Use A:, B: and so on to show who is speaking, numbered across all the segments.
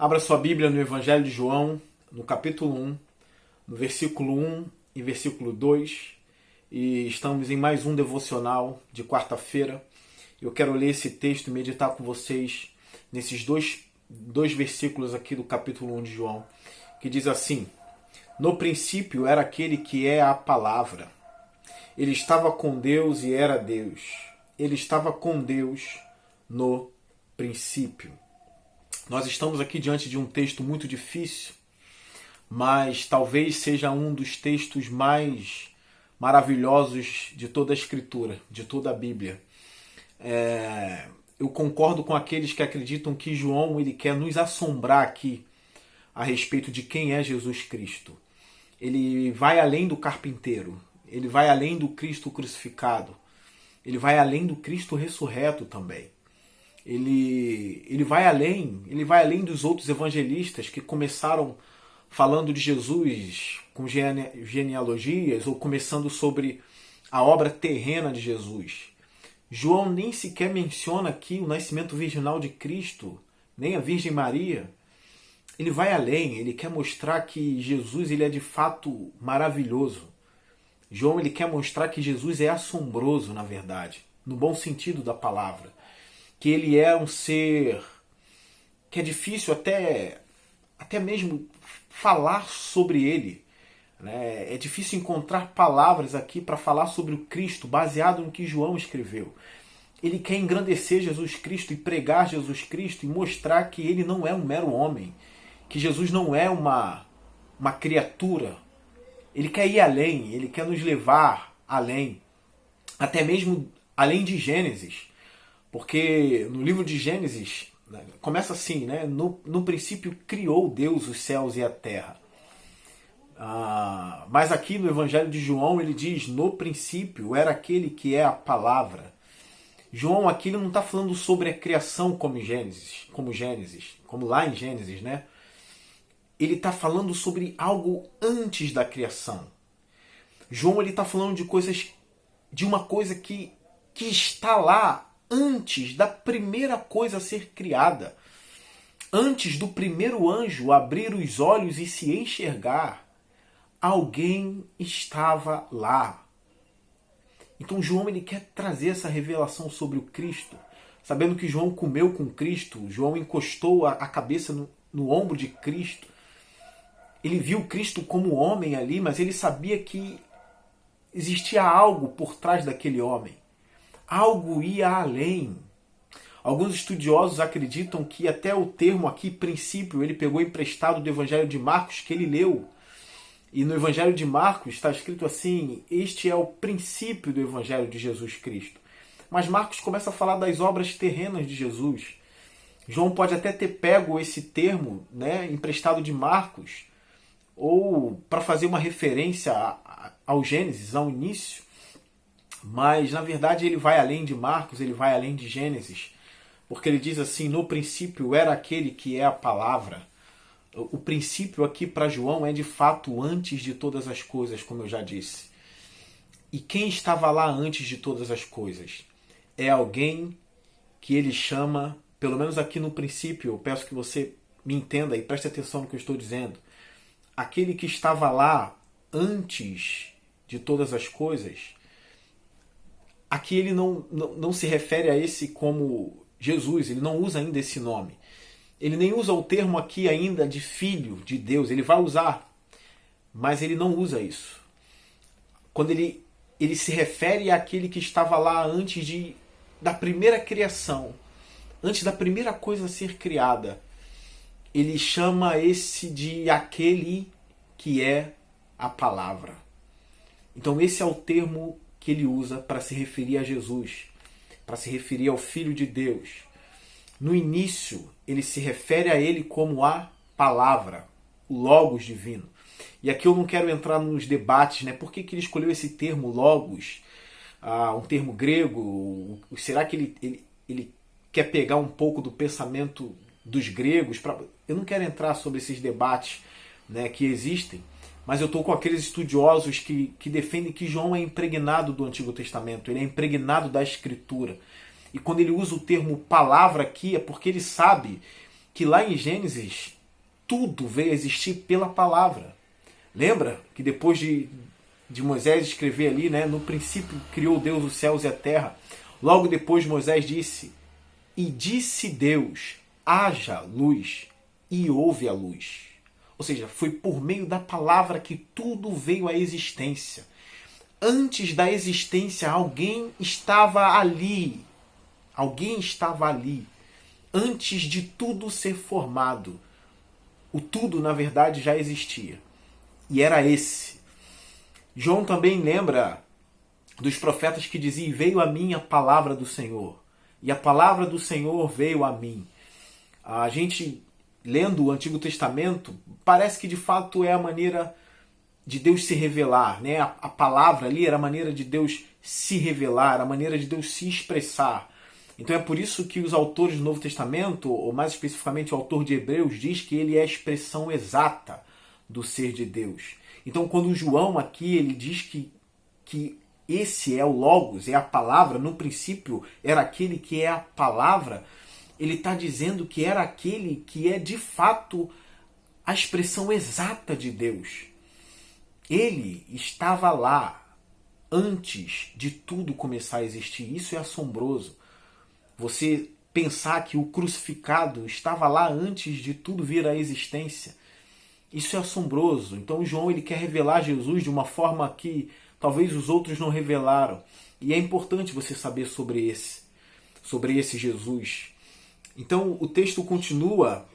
A: Abra sua Bíblia no Evangelho de João, no capítulo 1, no versículo 1 e versículo 2. E estamos em mais um devocional de quarta-feira. Eu quero ler esse texto e meditar com vocês nesses dois versículos aqui do capítulo 1 de João, que diz assim: No princípio era aquele que é a palavra. Ele estava com Deus e era Deus. Ele estava com Deus no princípio. Nós estamos aqui diante de um texto muito difícil, mas talvez seja um dos textos mais maravilhosos de toda a Escritura, de toda a Bíblia. Eu concordo com aqueles que acreditam que João ele quer nos assombrar aqui a respeito de quem é Jesus Cristo. Ele vai além do carpinteiro, ele vai além do Cristo crucificado, ele vai além do Cristo ressurreto também. Ele vai além dos outros evangelistas que começaram falando de Jesus com genealogias ou começando sobre a obra terrena de Jesus. João nem sequer menciona aqui o nascimento virginal de Cristo, nem a Virgem Maria. Ele vai além, ele quer mostrar que Jesus ele é de fato maravilhoso. João ele quer mostrar que Jesus é assombroso, na verdade, no bom sentido da palavra. Que ele é um ser que é difícil até mesmo falar sobre ele. Né? É difícil encontrar palavras aqui para falar sobre o Cristo, baseado no que João escreveu. Ele quer engrandecer Jesus Cristo e pregar Jesus Cristo e mostrar que ele não é um mero homem, que Jesus não é uma criatura. Ele quer ir além, ele quer nos levar além, até mesmo além de Gênesis. Porque no livro de Gênesis, começa assim, né? No princípio criou Deus os céus e a terra. Mas aqui no Evangelho de João ele diz, no princípio era aquele que é a palavra. João aqui não está falando sobre a criação como lá em Gênesis, né? Ele está falando sobre algo antes da criação. João ele está falando de uma coisa que está lá antes da primeira coisa a ser criada, antes do primeiro anjo abrir os olhos e se enxergar, alguém estava lá. Então João ele quer trazer essa revelação sobre o Cristo, sabendo que João comeu com Cristo, João encostou a cabeça no ombro de Cristo. Ele viu Cristo como homem ali, mas ele sabia que existia algo por trás daquele homem. Algo ia além. Alguns estudiosos acreditam que até o termo aqui, princípio, ele pegou emprestado do Evangelho de Marcos, que ele leu. E no Evangelho de Marcos está escrito assim, este é o princípio do Evangelho de Jesus Cristo. Mas Marcos começa a falar das obras terrenas de Jesus. João pode até ter pego esse termo, né, emprestado de Marcos, ou para fazer uma referência ao Gênesis, ao início. Mas, na verdade, ele vai além de Marcos, ele vai além de Gênesis. Porque ele diz assim, no princípio era aquele que é a palavra. O princípio aqui para João é de fato antes de todas as coisas, como eu já disse. E quem estava lá antes de todas as coisas? É alguém que ele chama, pelo menos aqui no princípio, eu peço que você me entenda e preste atenção no que eu estou dizendo. Aquele que estava lá antes de todas as coisas. Aqui ele não se refere a esse como Jesus, ele não usa ainda esse nome. Ele nem usa o termo aqui ainda de filho de Deus, ele vai usar, mas ele não usa isso. Quando ele se refere àquele que estava lá antes da primeira criação, antes da primeira coisa a ser criada, ele chama esse de aquele que é a palavra. Então esse é o termo que ele usa para se referir a Jesus, para se referir ao Filho de Deus. No início, ele se refere a ele como a palavra, o Logos divino. E aqui eu não quero entrar nos debates, né? Por que ele escolheu esse termo Logos, um termo grego? Será que ele quer pegar um pouco do pensamento dos gregos? Eu não quero entrar sobre esses debates, né, que existem. Mas eu estou com aqueles estudiosos que defendem que João é impregnado do Antigo Testamento, ele é impregnado da Escritura. E quando ele usa o termo palavra aqui, é porque ele sabe que lá em Gênesis tudo veio a existir pela palavra. Lembra que depois de Moisés escrever ali, né, no princípio criou Deus os céus e a terra, logo depois Moisés disse, e disse Deus, haja luz, e houve a luz. Ou seja, foi por meio da palavra que tudo veio à existência. Antes da existência, alguém estava ali. Alguém estava ali. Antes de tudo ser formado. O tudo, na verdade, já existia. E era esse. João também lembra dos profetas que diziam, veio a mim a palavra do Senhor. E a palavra do Senhor veio a mim. A gente, lendo o Antigo Testamento, parece que de fato é a maneira de Deus se revelar, né? A palavra ali era a maneira de Deus se revelar, a maneira de Deus se expressar. Então é por isso que os autores do Novo Testamento, ou mais especificamente o autor de Hebreus, diz que ele é a expressão exata do ser de Deus. Então quando João aqui ele diz que esse é o Logos, é a palavra, no princípio era aquele que é a palavra, ele está dizendo que era aquele que é de fato a expressão exata de Deus. Ele estava lá antes de tudo começar a existir. Isso é assombroso. Você pensar que o crucificado estava lá antes de tudo vir à existência. Isso é assombroso. Então João ele quer revelar Jesus de uma forma que talvez os outros não revelaram. E é importante você saber sobre esse Jesus. Então o texto continua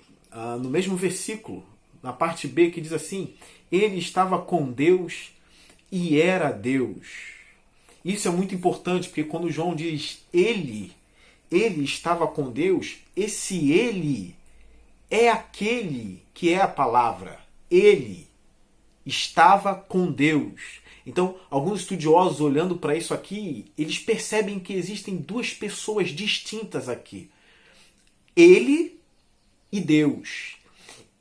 A: no mesmo versículo, na parte B, que diz assim, ele estava com Deus e era Deus. Isso é muito importante, porque quando João diz ele estava com Deus, esse ele é aquele que é a palavra. Ele estava com Deus. Então, alguns estudiosos olhando para isso aqui, eles percebem que existem duas pessoas distintas aqui. Ele e Deus.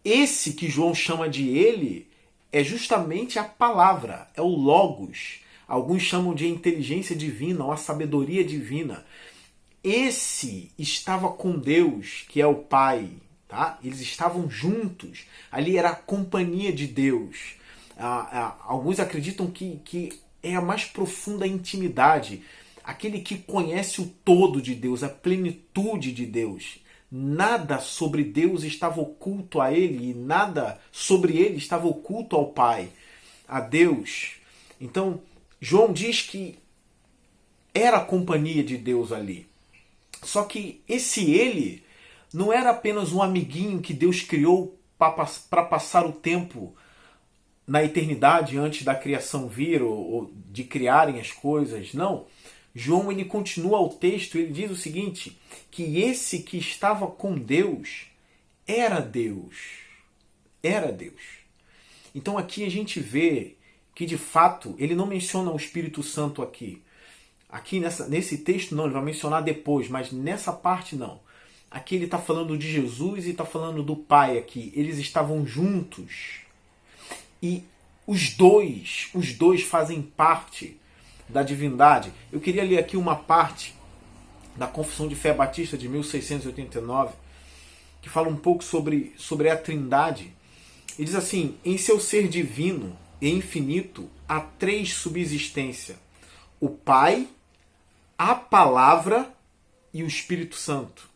A: Esse que João chama de ele é justamente a palavra, é o Logos. Alguns chamam de inteligência divina ou a sabedoria divina. Esse estava com Deus, que é o Pai. Tá? Eles estavam juntos. Ali era a companhia de Deus. Alguns acreditam que é a mais profunda intimidade. Aquele que conhece o todo de Deus, a plenitude de Deus. Nada sobre Deus estava oculto a ele e nada sobre ele estava oculto ao Pai, a Deus. Então, João diz que era a companhia de Deus ali. Só que esse ele não era apenas um amiguinho que Deus criou para passar o tempo na eternidade antes da criação vir ou de criarem as coisas. Não. João ele continua o texto, ele diz o seguinte, que esse que estava com Deus era Deus. Era Deus. Então aqui a gente vê que de fato ele não menciona o Espírito Santo aqui. Aqui nesse texto não, ele vai mencionar depois, mas nessa parte não. Aqui ele está falando de Jesus e está falando do Pai aqui. Eles estavam juntos. E os dois fazem parte da divindade. Eu queria ler aqui uma parte da Confissão de Fé Batista de 1689, que fala um pouco sobre a Trindade. E diz assim, em seu ser divino e infinito há três subsistências. O Pai, a Palavra e o Espírito Santo.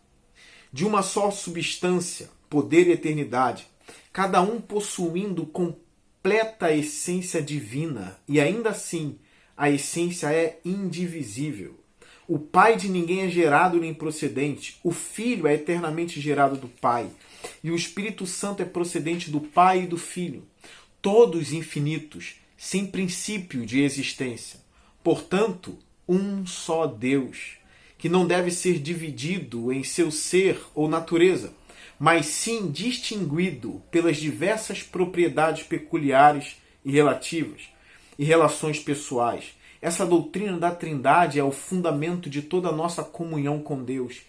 A: De uma só substância, poder e eternidade, cada um possuindo completa essência divina, e ainda assim a essência é indivisível. O Pai de ninguém é gerado nem procedente, o Filho é eternamente gerado do Pai, e o Espírito Santo é procedente do Pai e do Filho, todos infinitos, sem princípio de existência. Portanto, um só Deus, que não deve ser dividido em seu ser ou natureza, mas sim distinguido pelas diversas propriedades peculiares e relativas, e relações pessoais. Essa doutrina da Trindade é o fundamento de toda a nossa comunhão com Deus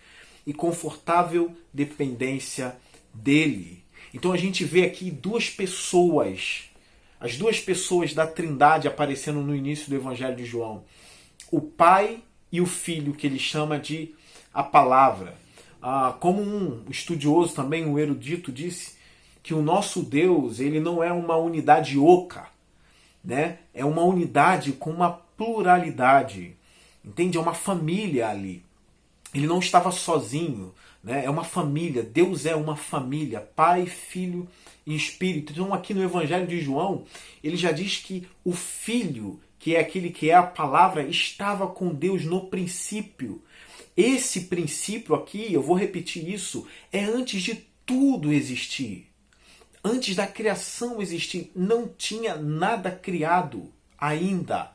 A: e confortável dependência dele. Então a gente vê aqui duas pessoas, as duas pessoas da Trindade aparecendo no início do Evangelho de João. O Pai e o Filho, que ele chama de a Palavra. Como um estudioso também, um erudito, disse que o nosso Deus, ele não é uma unidade oca, né? É uma unidade com uma pluralidade, entende? É uma família ali. Ele não estava sozinho, né? É uma família. Deus é uma família, Pai, Filho e Espírito. Então aqui no Evangelho de João, ele já diz que o Filho, que é aquele que é a palavra, estava com Deus no princípio. Esse princípio aqui, eu vou repetir isso, é antes de tudo existir. Antes da criação existir, não tinha nada criado ainda.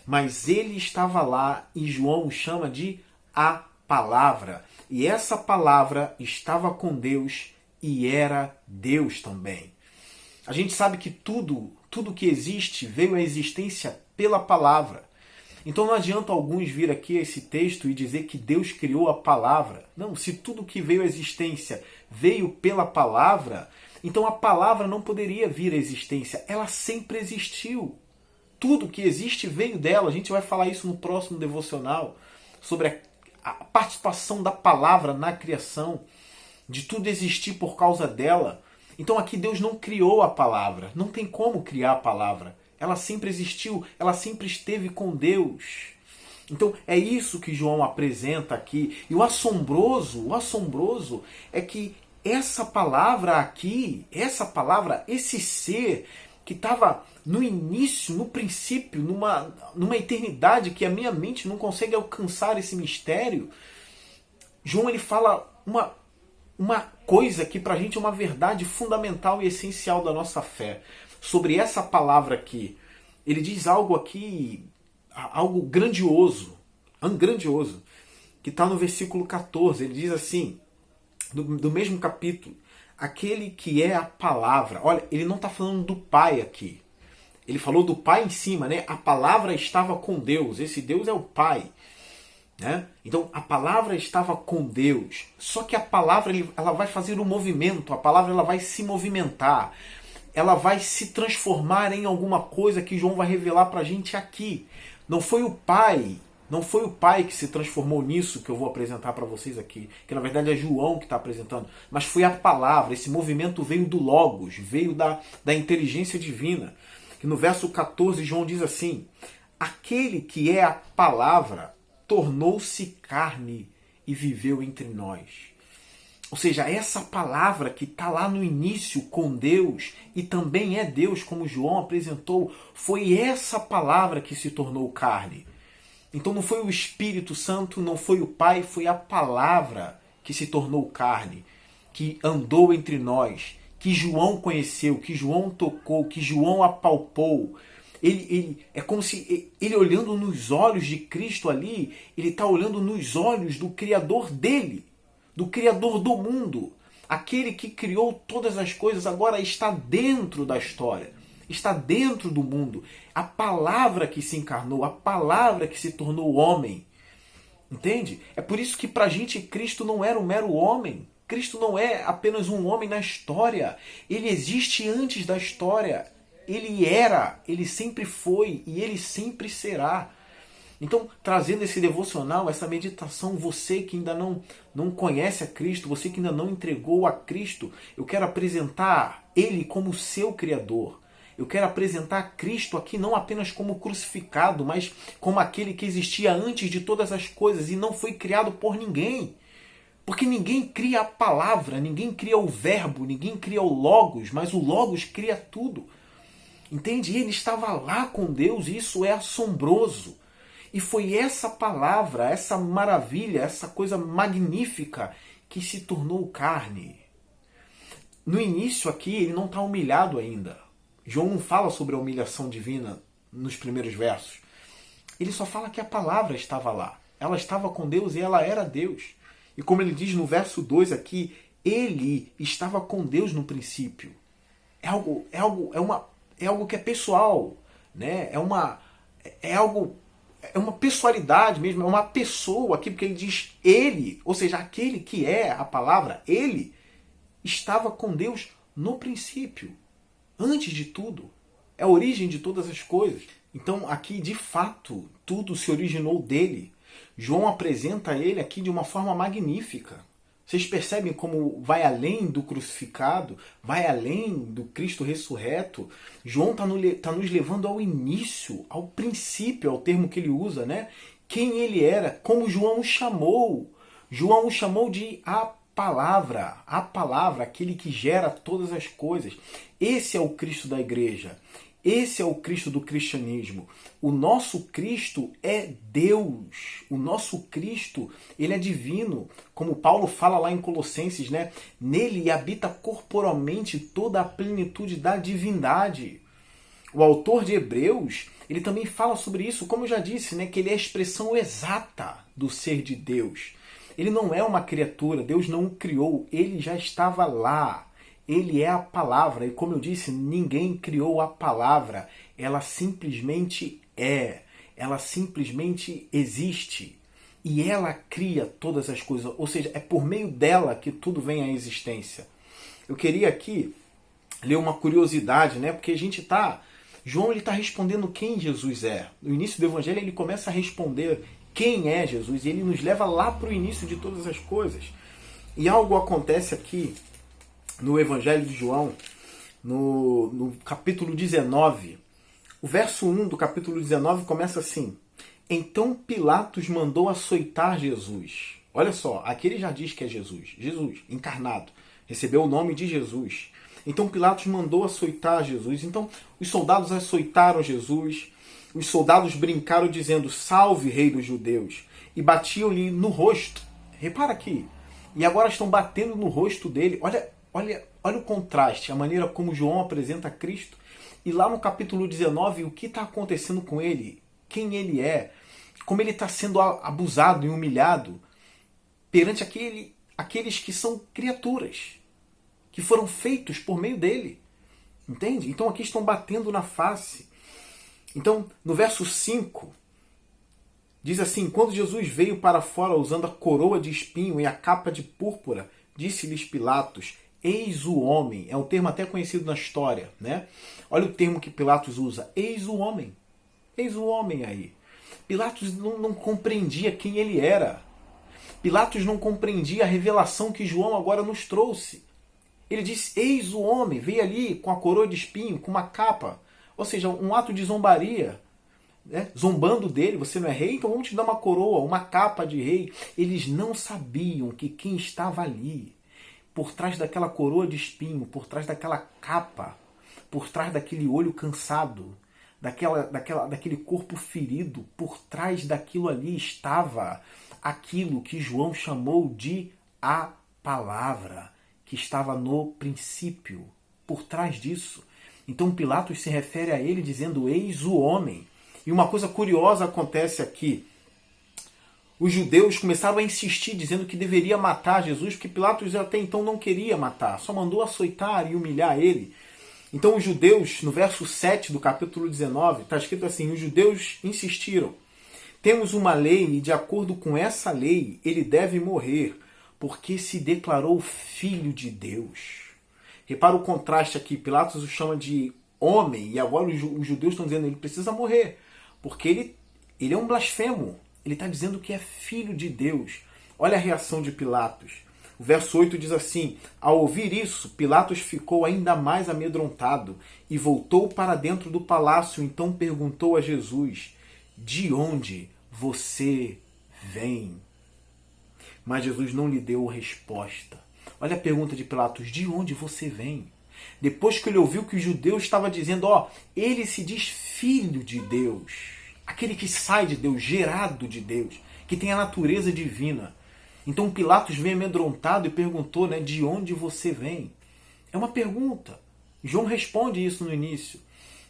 A: Mas ele estava lá e João o chama de a palavra. E essa palavra estava com Deus e era Deus também. A gente sabe que tudo que existe veio à existência pela palavra. Então não adianta alguns vir aqui a esse texto e dizer que Deus criou a palavra. Não, se tudo que veio à existência veio pela palavra, então a palavra não poderia vir à existência. Ela sempre existiu. Tudo que existe veio dela. A gente vai falar isso no próximo devocional, sobre a participação da palavra na criação, de tudo existir por causa dela. Então aqui Deus não criou a palavra. Não tem como criar a palavra. Ela sempre existiu, ela sempre esteve com Deus. Então é isso que João apresenta aqui. E o assombroso é que essa palavra aqui, esse ser que estava no início, no princípio, numa eternidade que a minha mente não consegue alcançar esse mistério, João ele fala uma coisa que pra gente é uma verdade fundamental e essencial da nossa fé. Sobre essa palavra aqui, ele diz algo aqui, algo grandioso, que está no versículo 14. Ele diz assim, do mesmo capítulo, aquele que é a palavra. Olha, ele não está falando do Pai aqui. Ele falou do Pai em cima, né? A palavra estava com Deus. Esse Deus é o Pai. Né? Então a palavra estava com Deus. Só que a palavra ela vai fazer um movimento. A palavra ela vai se movimentar. Ela vai se transformar em alguma coisa que João vai revelar para a gente aqui. Não foi o Pai que se transformou nisso que eu vou apresentar para vocês aqui, que na verdade é João que está apresentando, mas foi a palavra. Esse movimento veio do Logos, veio da inteligência divina. Que no verso 14 João diz assim: aquele que é a palavra tornou-se carne e viveu entre nós. Ou seja, essa palavra que está lá no início com Deus e também é Deus, como João apresentou, foi essa palavra que se tornou carne. Então não foi o Espírito Santo, não foi o Pai, foi a palavra que se tornou carne, que andou entre nós, que João conheceu, que João tocou, que João apalpou. É como se ele olhando nos olhos de Cristo ali, ele está olhando nos olhos do Criador dele, do Criador do mundo. Aquele que criou todas as coisas agora está dentro da história, está dentro do mundo. A palavra que se encarnou, a palavra que se tornou homem. Entende? É por isso que pra gente Cristo não era um mero homem. Cristo não é apenas um homem na história. Ele existe antes da história. Ele era, ele sempre foi e ele sempre será. Então, trazendo esse devocional, essa meditação, você que ainda não conhece a Cristo, você que ainda não entregou a Cristo, eu quero apresentar Ele como seu Criador. Eu quero apresentar Cristo aqui não apenas como crucificado, mas como aquele que existia antes de todas as coisas e não foi criado por ninguém. Porque ninguém cria a palavra, ninguém cria o verbo, ninguém cria o Logos, mas o Logos cria tudo. Entende? E ele estava lá com Deus e isso é assombroso. E foi essa palavra, essa maravilha, essa coisa magnífica que se tornou carne. No início aqui, ele não está humilhado ainda. João não fala sobre a humilhação divina nos primeiros versos. Ele só fala que a palavra estava lá. Ela estava com Deus e ela era Deus. E como ele diz no verso 2 aqui, ele estava com Deus no princípio. É algo que é pessoal, né? É uma pessoalidade mesmo, é uma pessoa aqui, porque ele diz ele, ou seja, aquele que é a palavra, ele estava com Deus no princípio, antes de tudo. É a origem de todas as coisas. Então aqui, de fato, tudo se originou dele. João apresenta ele aqui de uma forma magnífica. Vocês percebem como vai além do crucificado, vai além do Cristo ressurreto? João está nos levando ao início, ao princípio, é o termo que ele usa, né? Quem ele era, como João o chamou. João o chamou de a palavra, aquele que gera todas as coisas. Esse é o Cristo da igreja. Esse é o Cristo do cristianismo. O nosso Cristo é Deus. O nosso Cristo, ele é divino. Como Paulo fala lá em Colossenses, né? Nele habita corporalmente toda a plenitude da divindade. O autor de Hebreus, ele também fala sobre isso, como eu já disse, né? Que ele é a expressão exata do ser de Deus. Ele não é uma criatura, Deus não o criou, ele já estava lá. Ele é a palavra, e como eu disse, ninguém criou a palavra, ela simplesmente é, ela simplesmente existe, e ela cria todas as coisas, ou seja, é por meio dela que tudo vem à existência. Eu queria aqui ler uma curiosidade, né? Porque João está respondendo quem Jesus é. No início do Evangelho ele começa a responder quem é Jesus, e ele nos leva lá para o início de todas as coisas. E algo acontece aqui, no Evangelho de João, no capítulo 19, o verso 1 do capítulo 19 começa assim: Então Pilatos mandou açoitar Jesus. Olha só, aqui ele já diz que é Jesus, Jesus encarnado, recebeu o nome de Jesus. Então Pilatos mandou açoitar Jesus. Então os soldados açoitaram Jesus, os soldados brincaram dizendo: Salve, rei dos judeus, e batiam-lhe no rosto. Repara aqui, e agora estão batendo no rosto dele. Olha o contraste, a maneira como João apresenta Cristo. E lá no capítulo 19, o que está acontecendo com ele? Quem ele é? Como ele está sendo abusado e humilhado perante aqueles que são criaturas, que foram feitos por meio dele. Entende? Então aqui estão batendo na face. Então, no verso 5, diz assim: Quando Jesus veio para fora usando a coroa de espinho e a capa de púrpura, disse-lhes Pilatos: Eis o homem. É um termo até conhecido na história, né? Olha o termo que Pilatos usa: eis o homem. Eis o homem aí. Pilatos não compreendia quem ele era. Pilatos não compreendia a revelação que João agora nos trouxe. Ele disse: eis o homem. Veio ali com a coroa de espinho, com uma capa. Ou seja, um ato de zombaria, né? Zombando dele. Você não é rei? Então vamos te dar uma coroa, uma capa de rei. Eles não sabiam que quem estava ali, por trás daquela coroa de espinho, por trás daquela capa, por trás daquele olho cansado, daquele corpo ferido, por trás daquilo ali estava aquilo que João chamou de a palavra, que estava no princípio, por trás disso. Então Pilatos se refere a ele dizendo: eis o homem. E uma coisa curiosa acontece aqui. Os judeus começaram a insistir, dizendo que deveria matar Jesus, porque Pilatos até então não queria matar, só mandou açoitar e humilhar ele. Então os judeus, no verso 7 do capítulo 19, está escrito assim: os judeus insistiram: temos uma lei e de acordo com essa lei ele deve morrer, porque se declarou filho de Deus. Repara o contraste aqui, Pilatos o chama de homem, e agora os judeus estão dizendo que ele precisa morrer, porque ele é um blasfemo. Ele está dizendo que é filho de Deus. Olha a reação de Pilatos. O verso 8 diz assim: ao ouvir isso, Pilatos ficou ainda mais amedrontado e voltou para dentro do palácio. Então perguntou a Jesus: de onde você vem? Mas Jesus não lhe deu resposta. Olha a pergunta de Pilatos: de onde você vem? Depois que ele ouviu que os judeus estavam dizendo: ele se diz filho de Deus, aquele que sai de Deus, gerado de Deus, que tem a natureza divina. Então Pilatos veio amedrontado e perguntou, né, de onde você vem? É uma pergunta. João responde isso no início.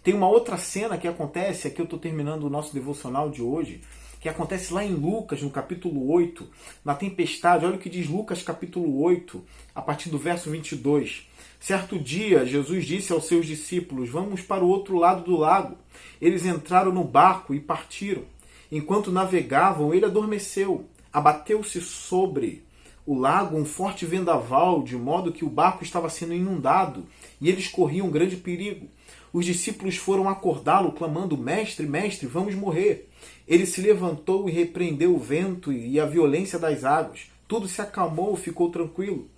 A: Tem uma outra cena que acontece, aqui eu estou terminando o nosso devocional de hoje, que acontece lá em Lucas, no capítulo 8, na tempestade. Olha o que diz Lucas, capítulo 8, a partir do verso 22. Certo dia, Jesus disse aos seus discípulos: vamos para o outro lado do lago. Eles entraram no barco e partiram. Enquanto navegavam, ele adormeceu. Abateu-se sobre o lago um forte vendaval, de modo que o barco estava sendo inundado, e eles corriam um grande perigo. Os discípulos foram acordá-lo, clamando: mestre, mestre, vamos morrer. Ele se levantou e repreendeu o vento e a violência das águas. Tudo se acalmou, ficou tranquilo.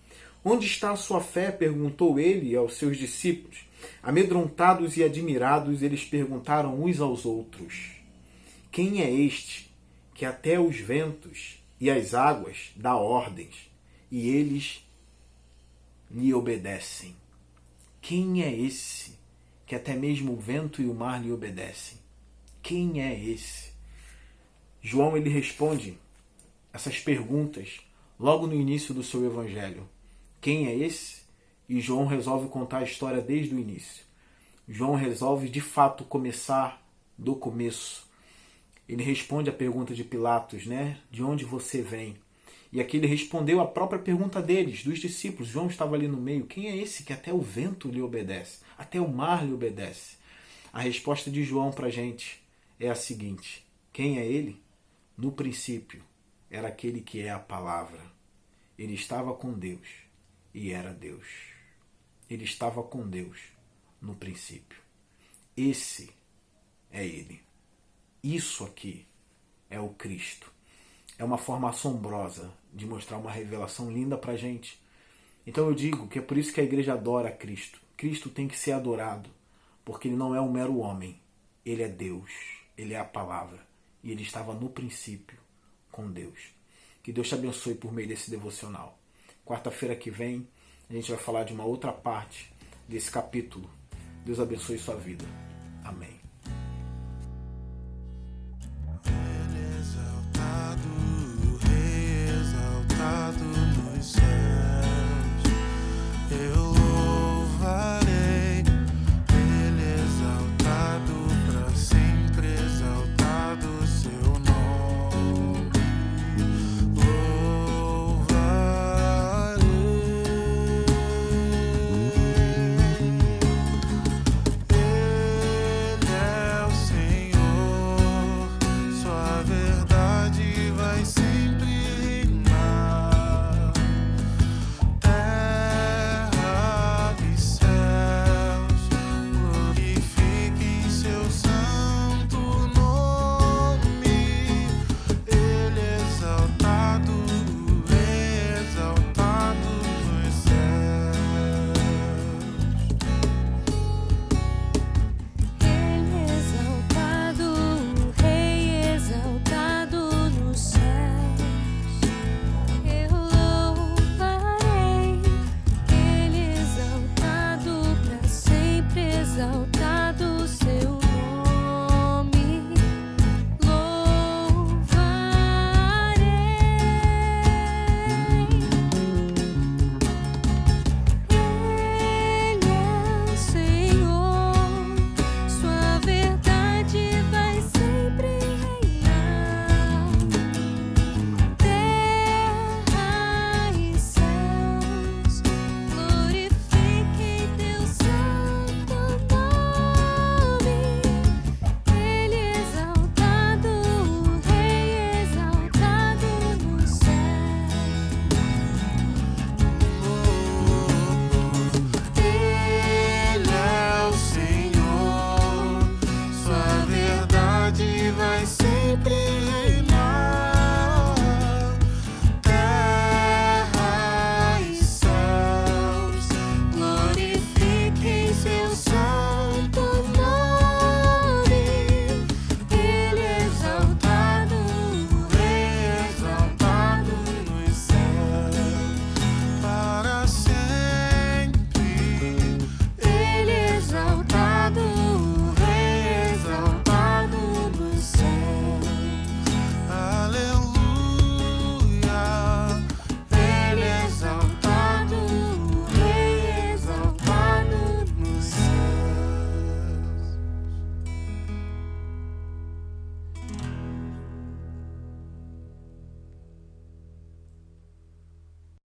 A: Onde está a sua fé? Perguntou ele aos seus discípulos. Amedrontados e admirados, eles perguntaram uns aos outros: quem é este que até os ventos e as águas dá ordens e eles lhe obedecem? Quem é esse que até mesmo o vento e o mar lhe obedecem? Quem é esse? João ele responde essas perguntas logo no início do seu evangelho. Quem é esse? E João resolve contar a história desde o início. João resolve de fato começar do começo. Ele responde a pergunta de Pilatos, né? De onde você vem? E aqui ele respondeu a própria pergunta deles, dos discípulos. João estava ali no meio. Quem é esse que até o vento lhe obedece? Até o mar lhe obedece? A resposta de João para a gente é a seguinte: quem é ele? No princípio, era aquele que é a palavra. Ele estava com Deus e era Deus. Ele estava com Deus no princípio. Esse é ele. Isso aqui é o Cristo. É uma forma assombrosa de mostrar uma revelação linda para a gente. Então eu digo que é por isso que a igreja adora Cristo. Cristo tem que ser adorado, porque ele não é um mero homem. Ele é Deus. Ele é a palavra. E ele estava no princípio com Deus. Que Deus te abençoe por meio desse devocional. Quarta-feira que vem a gente vai falar de uma outra parte desse capítulo. Deus abençoe sua vida. Amém.